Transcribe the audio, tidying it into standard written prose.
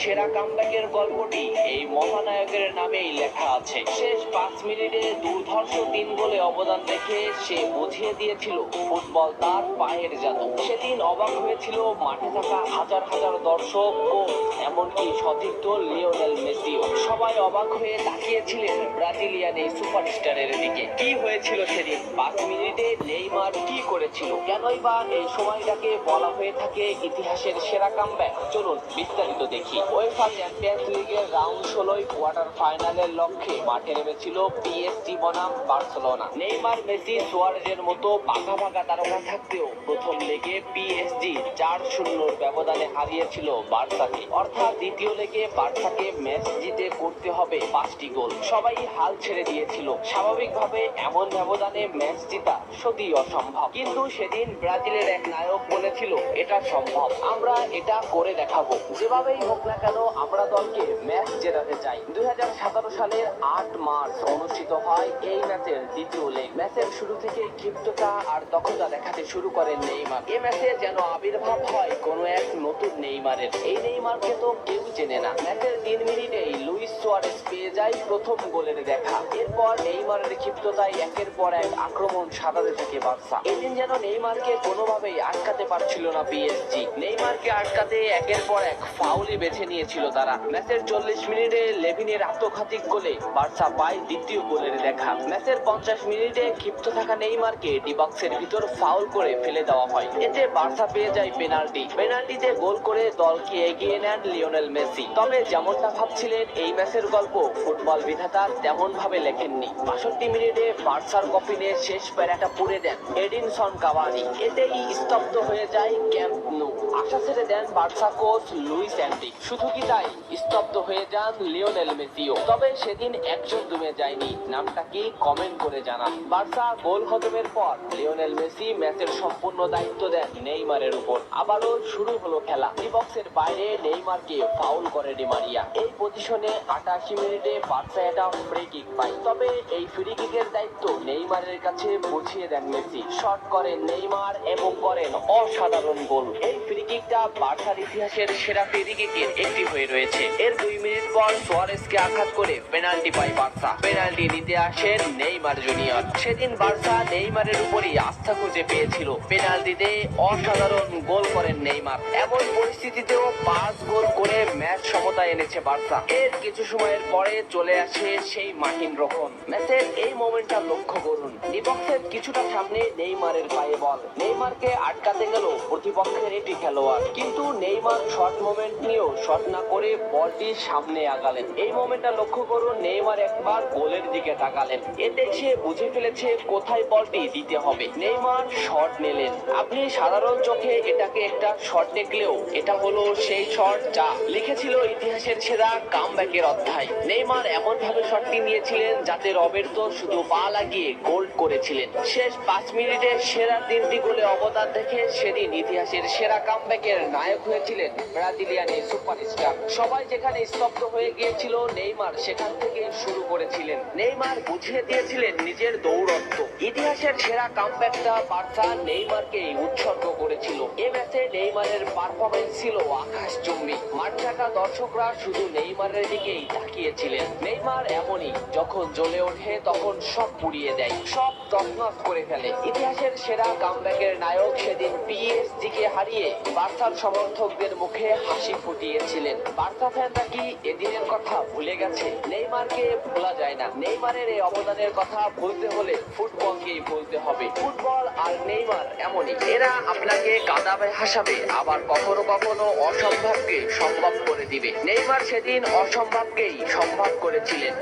সেরা কামব্যাকের গল্পটি এই মহানায়কের নামেই লেখা আছে। শেষ 5 মিনিটে দুর্ধর্ষ 3 গোলে অবদান রেখে সে বুঝিয়ে দিয়েছিল ফুটবল তার পায়ের জাদু। সেদিন অবাক হয়েছিল মাঠে থাকা হাজার হাজার দর্শক, কোচ, এমনকি সতীর্থ লিওনেল মেসিও। সবাই অবাক হয়ে তাকিয়েছিলেন ব্রাজিলিয়ান এই সুপারস্টারের দিকে। কি হয়েছিল সেদিন? 5 মিনিটে নেইমার কি করেছিল? কেনই বা এই সময়টাকে বলা হয়ে থাকে ইতিহাসের সেরা কামব্যাক? চলুন বিস্তারিত দেখি। উয়েফা চ্যাম্পিয়ন্স লিগের রাউন্ড 16 কোয়ার্টার ফাইনালের লক্ষ্যে মাঠে নেমেছিল পিএসজি বনাম বার্সেলোনা। নেইমার, মেসি, সুয়ারেজের মতো পাকা পাকা তারকা থাকতেও প্রথম লেগে পিএসজি 4-0 ব্যবধানে হারিয়েছিল বার্সাকে। অর্থাৎ দ্বিতীয় লেগে বার্সাকে ম্যাচ জিতে করতে হবে 5টি গোল। সবাই হাল ছেড়ে দিয়েছিল। স্বাভাবিকভাবে এমন ব্যবধানে ম্যাচ জিতা সত্যি অসম্ভব, কিন্তু সেদিন ব্রাজিলের এক নায়ক বলেছিল এটা সম্ভব, আমরা এটা করে দেখাবো। যেভাবেই হোক না কেন আমরা দলকে ম্যাচ জেতাতে চাই। 2017 সালের 8 মার্চ অনুষ্ঠিত হয় এই ম্যাচের দ্বিতীয় লেগ। ম্যাচের শুরু থেকে ক্ষিপ্ততা আর দক্ষতা দেখাতে শুরু করেন নেইমার। এই ম্যাচে যেন আবির্ভাব হয় কোনো এক নতুন নেইমারের। এই নেইমারকে তো কেউ চেনে না। ম্যাচের 3 মিনিটেই লুইস সুয়ারেজ পেয়ে যায় প্রথম গোলের দেখা। এরপর নেইমারের ক্ষিপ্ততায় একের পর এক আক্রমণ সাজাতে থাকে বার্সা। এদিন যেন নেইমারকে কোনোভাবেই আটকাতে পারছিল না পিএসজি। নেইমারকে আটকাতে একের পর এক ফাউলই বেছে নিয়েছিল তারা। ম্যাচের 40 মিনিটে লেভিনের আত্মঘাতী গোলে বার্সা পায় দ্বিতীয় গোলের দেখা। ম্যাচের 50 মিনিটে ক্ষিপ্ত থাকা নেইমারকে ডি বক্সের ভিতর ফাউল করে ফেলে দেওয়া হয়। এতে বার্সা পেয়ে যায় পেনাল্টি। পেনাল্টিতে গোল করে দলকে এগিয়ে নেন লিওনেল মেসি। তবে যেমনটা ভাবছিলেন এই ম্যাচের গল্প ফুটবল বিধাতা তেমন ভাবে লেখেননি। 62 মিনিটে বার্সার কফিনে শেষ প্যারাটা পুড়ে দেন এডিনসন কাভানি। এতেই স্তব্ধ হয়ে যায় ক্যাম্প নু। আশা ছেড়ে দেন বার্সা কোচ লুইস এনরিকে। শুধু কি তাই, স্তব্ধ হয়ে যান লিওনেল মেসিও। তবে সেদিন একজন দমে যায়নি। নামটা কি কমেন্ট করে জানান। বার্সা গোল হজমের পর লিওনেল মেসি ম্যাচের সম্পূর্ণ দায়িত্ব দেন নেইমারের উপর। আবারও শুরু হলো খেলা। ডি বক্সের বাইরে নেইমারকে ফাউল করে ডি মারিয়া। এই পজিশনে 88 মিনিটে বার্সা একটা ফ্রি কিক পায়। তবে এই ফ্রি কিকের দায়িত্ব নেইমারের কাছে বুঝিয়ে দেন মেসি। শট করেন নেইমার এবং করেন অসাধারণ গোল। এই ফ্রি কিকটা বার্সার ইতিহাসের সেরা ফ্রি কিকের একটি হয়ে রয়েছে। এর 2 মিনিট পর সুয়ারেজকে আঘাত করে পেনাল্টি পায় বার্সা। পেনাল্টি নিতে আসেন নেইমার জুনিয়র। সেদিন বার্সা নেইমারের উপরই আস্থা খুঁজে পেয়েছিল। পেনাল্টিতে অসাধারণ গোল করেন নেইমার। এমন পরিস্থিতিতেও 5 গোল করে ম্যাচ সমতা এনেছে বার্সা। এর কিছু সময়ের পরে চলে আসে সেই মার্টিন রোখন। ম্যাচের এই মোমেন্টটা লক্ষ্য করুন। ডি বক্সের কিছুটা সামনে নেইমারের পায়ে বল। নেইমারকে আটকাতে গেল প্রতিপক্ষের এটি খেলোয়াড়, কিন্তু নেইমার শর্ট মোমেন্ট নিয়েও শট না করে বলটি সামনে আগালেন। এই মোমেন্টটা লক্ষ্য করুন। নেইমার একবার গোলের দিকে তাকালেন। এতে সে বুঝে ফেলেছে কোথায় বলটি দিতে হবে। নেইমার শট নিলেন। আপনি সাধারণ চোখে এটাকে একটা শট দেখলেও এটা হলো সেই শট যা লিখেছিল ইতিহাসের সেরা কামব্যাকের অধ্যায়। নেইমার এমন ভাবে শটটি নিয়েছিলেন যাতে রবের্তো শুধু পা লাগিয়ে গোল করেছিলেন। শেষ 5 মিনিটে সেরা 3টি গোলে অবদান রেখে সেদিন ইতিহাসের সেরা কামব্যাকের নায়ক হয়েছিলেন ব্রাজিলিয়ান এই সুপারস্টার। সবাই যেখানে স্তব্ধ হয়ে গিয়েছিল নেইমার সেখান থেকে শুরু করেছিলেন। নেইমার বুঝিয়ে দিয়েছিলেন নিজের দৌড়ত্ব। ইতিহাসের সেরা কামব্যাকটা বার্সা নেইমারকে উৎসর্গ করেছিল। এ ম্যাচে নেইমারের পারফরম্যান্স ছিল আকাশচুম্বী। মাঠ থাকা দর্শকরা শুধু নেইমারের দিকেই তাকিয়েছিলেন। নেইমার এমনই, যখন জ্বলে ওঠে তখন সব পুড়িয়ে দেয়, সব তছনছ করে ফেলে। ইতিহাসের সেরা কামব্যাকের নায়ক সেদিন পিএসজি কে হারিয়ে বার্সার সমর্থকদের মুখে হাসি ফুটিয়েছিলেন। বার্সা ফ্যানরা কি এদিনের কথা ভুলে গেছে? নেইমারকে ভোলা যায় না। নেইমারের এই অবদানের কথা বলতে হলে ফুটবলকেই বলতে হবে। ফুটবল আর নেইমার এমনই, এরা আপনাকে কাঁদাবে, হাসাবে, আবার কখনো কখনো অসম্ভবকে সম্ভব করে দিবে। নেইমার সেদিন অসম্ভবকেই সম্ভব করেছিলেন।